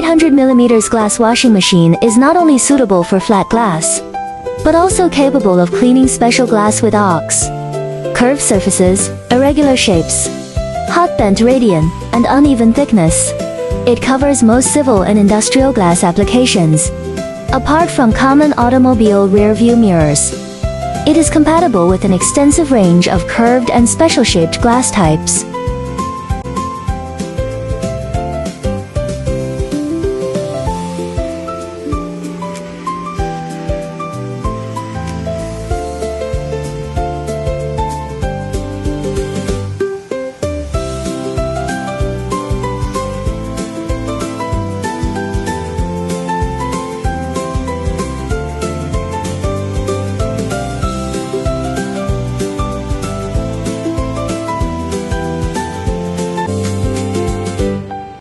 800mm glass washing machine is not only suitable for flat glass, but also capable of cleaning special glass with arcs, curved surfaces, irregular shapes, hot bent radian, and uneven thickness. It covers most civil and industrial glass applications, apart from common automobile rear-view mirrors. It is compatible with an extensive range of curved and special-shaped glass types.